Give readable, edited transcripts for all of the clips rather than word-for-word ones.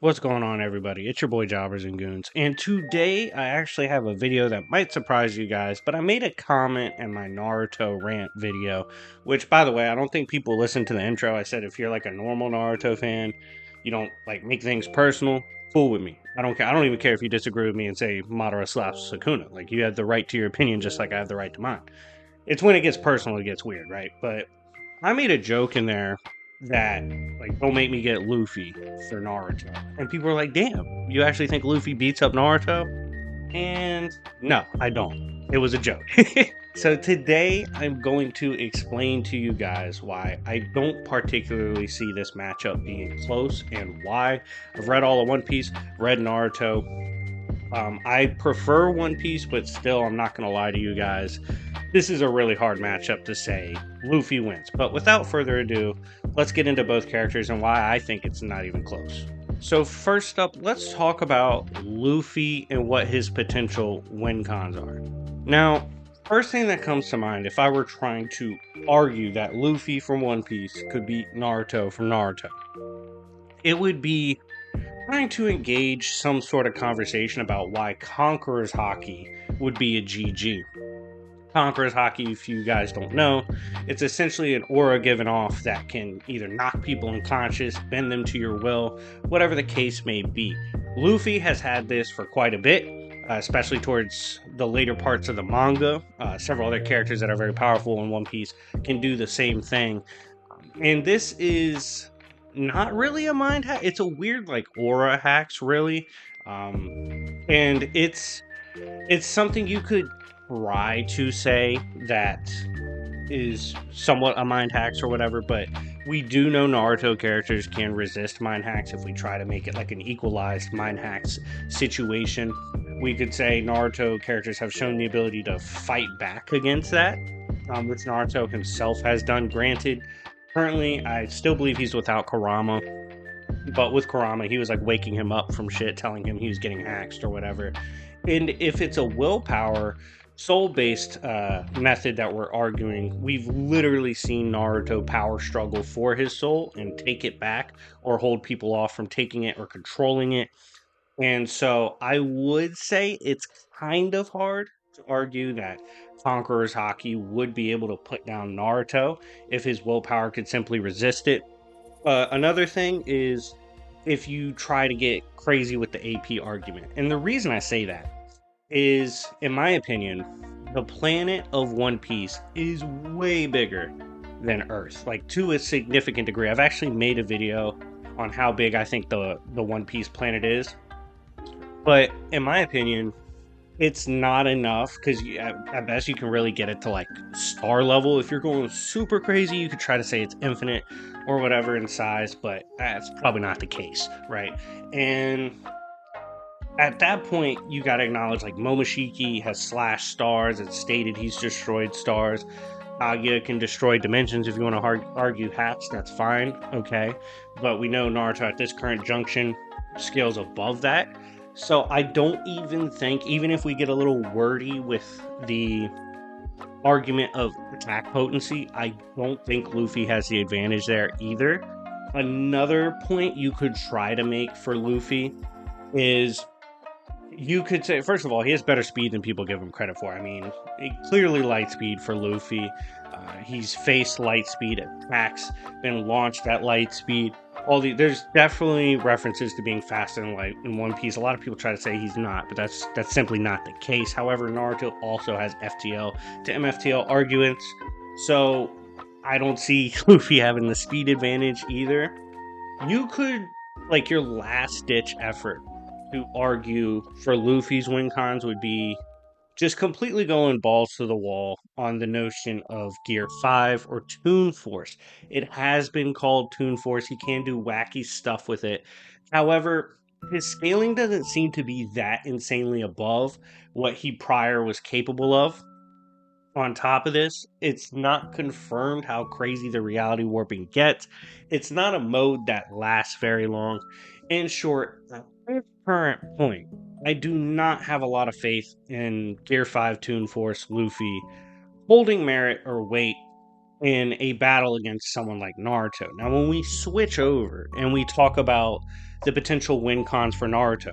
What's going on, everybody? It's your boy Jobbers and Goons, and today I actually have a video that might surprise you guys, but I made a comment in my Naruto rant video, which, by the way, I don't think people listen to the intro. I said if you're like a normal Naruto fan, you don't like make things personal, fool with me. I don't care. I don't even care if you disagree with me and say Madara slaps Sukuna. Like, you have the right to your opinion just like I have the right to mine. It's when it gets personal it gets weird, right? But I made a joke in there that, like, don't make me get Luffy for Naruto. And people were like, damn, you actually think Luffy beats up Naruto? And no, I don't. It was a joke. So today I'm going to explain to you guys why I don't particularly see this matchup being close and why. I've read all of One Piece, read Naruto. I prefer One Piece, but still, I'm not going to lie to you guys. This is a really hard matchup to say Luffy wins. But without further ado, let's get into both characters and why I think it's not even close. So first up, let's talk about Luffy and what his potential win cons are. Now, first thing that comes to mind, if I were trying to argue that Luffy from One Piece could beat Naruto from Naruto, it would be trying to engage some sort of conversation about why Conqueror's Hockey would be a GG. Conqueror's Hockey, if you guys don't know, it's essentially an aura given off that can either knock people unconscious, bend them to your will, whatever the case may be. Luffy has had this for quite a bit, especially towards the later parts of the manga. Several other characters that are very powerful in One Piece can do the same thing. And this is not really a mind hack. It's a weird, like, aura hacks, really. And it's something you could try to say that is somewhat a mind hacks or whatever, but we do know Naruto characters can resist mind hacks if we try to make it like an equalized mind hacks situation. We could say Naruto characters have shown the ability to fight back against that, which Naruto himself has done. Granted, currently, I still believe he's without Kurama, but with Kurama, he was like waking him up from shit, telling him he was getting axed or whatever. And if it's a willpower, soul-based method that we're arguing, we've literally seen Naruto power struggle for his soul and take it back or hold people off from taking it or controlling it. And so I would say it's kind of hard to argue that Conqueror's Hockey would be able to put down Naruto if his willpower could simply resist it. Another thing is if you try to get crazy with the AP argument. And the reason I say that is, in my opinion, the planet of One Piece is way bigger than Earth, like to a significant degree. I've actually made a video on how big I think the One Piece planet is. But in my opinion, it's not enough because at best you can really get it to like star level. If you're going super crazy, you could try to say it's infinite or whatever in size, but that's probably not the case, right? And at that point, you got to acknowledge like Momoshiki has slashed stars. It's stated he's destroyed stars. Kaguya can destroy dimensions. If you want to argue hats, that's fine, okay. But we know Naruto at this current junction scales above that. So I don't even think, even if we get a little wordy with the argument of attack potency, I don't think Luffy has the advantage there either. Another point you could try to make for Luffy is you could say, first of all, he has better speed than people give him credit for. I mean, clearly light speed for Luffy. He's faced light speed attacks, been launched at light speed. There's definitely references to being faster than light in One Piece. A lot of people try to say he's not, but that's simply not the case. However, Naruto also has FTL to MFTL arguments, so I don't see Luffy having the speed advantage either. You could, like, your last ditch effort to argue for Luffy's win cons would be just completely going balls to the wall on the notion of Gear 5 or Toon Force. It has been called Toon Force. He can do wacky stuff with it. However, his scaling doesn't seem to be that insanely above what he prior was capable of. On top of this, it's not confirmed how crazy the reality warping gets. It's not a mode that lasts very long. In short, at this current point, I do not have a lot of faith in Gear 5 Toon Force Luffy holding merit or weight in a battle against someone like Naruto. Now, when we switch over and we talk about the potential win cons for Naruto.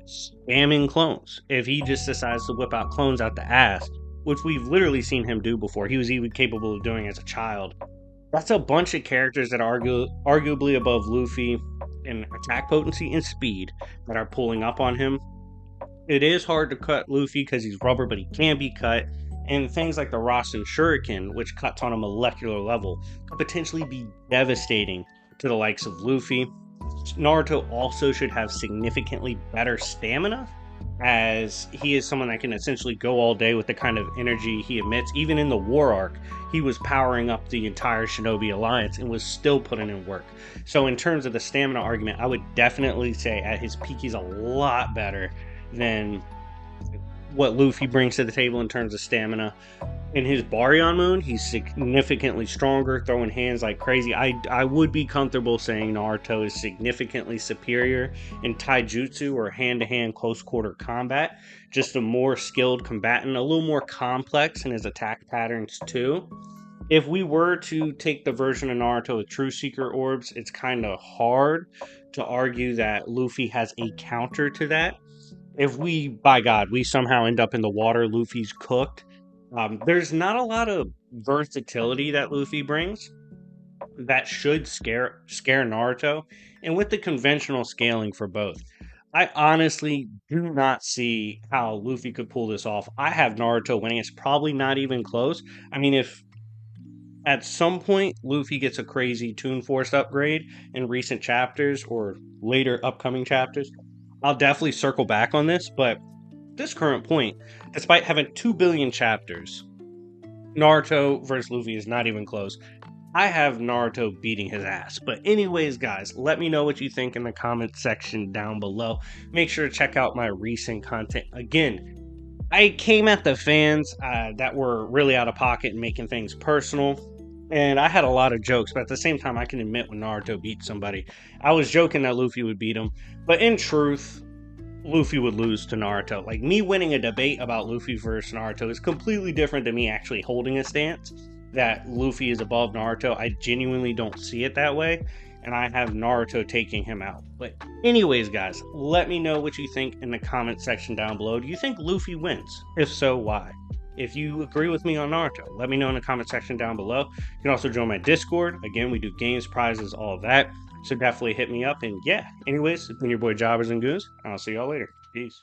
Spamming clones. If he just decides to whip out clones out the ass, which we've literally seen him do before, he was even capable of doing as a child. That's a bunch of characters that are arguably above Luffy in attack potency and speed that are pulling up on him. It is hard to cut Luffy because he's rubber, but he can be cut. And things like the Rasen Shuriken, which cuts on a molecular level, could potentially be devastating to the likes of Luffy. Naruto also should have significantly better stamina, as he is someone that can essentially go all day with the kind of energy he emits. Even in the War Arc, he was powering up the entire Shinobi Alliance and was still putting in work. So in terms of the stamina argument, I would definitely say at his peak he's a lot better than what Luffy brings to the table in terms of stamina. In his Baryon Moon, he's significantly stronger, throwing hands like crazy. I would be comfortable saying Naruto is significantly superior in taijutsu or hand-to-hand close-quarter combat. Just a more skilled combatant, a little more complex in his attack patterns too. If we were to take the version of Naruto with True Seeker Orbs, it's kind of hard to argue that Luffy has a counter to that. If we, by God, we somehow end up in the water, Luffy's cooked. There's not a lot of versatility that Luffy brings that should scare Naruto, and with the conventional scaling for both, I honestly do not see how Luffy could pull this off. I have Naruto winning. It's probably not even close. I mean, if at some point Luffy gets a crazy Toon Force upgrade in recent chapters or later upcoming chapters, I'll definitely circle back on this, but this current point, despite having 2 billion chapters, Naruto versus Luffy is not even close. I have Naruto beating his ass. But anyways, guys, let me know what you think in the comment section down below. Make sure to check out my recent content. Again, I came at the fans that were really out of pocket and making things personal. And I had a lot of jokes, but at the same time, I can admit when Naruto beat somebody. I was joking that Luffy would beat him, but in truth, Luffy would lose to Naruto. Like, me winning a debate about Luffy versus Naruto is completely different than me actually holding a stance that Luffy is above Naruto. I genuinely don't see it that way, and I have Naruto taking him out. But anyways, guys, let me know what you think in the comment section down below. Do you think Luffy wins? If so, why? If you agree with me on Naruto, let me know in the comment section down below. You can also join my Discord. Again, we do games, prizes, all of that. So definitely hit me up. And yeah, anyways, it's been your boy Jobbers and Goons. I'll see y'all later. Peace.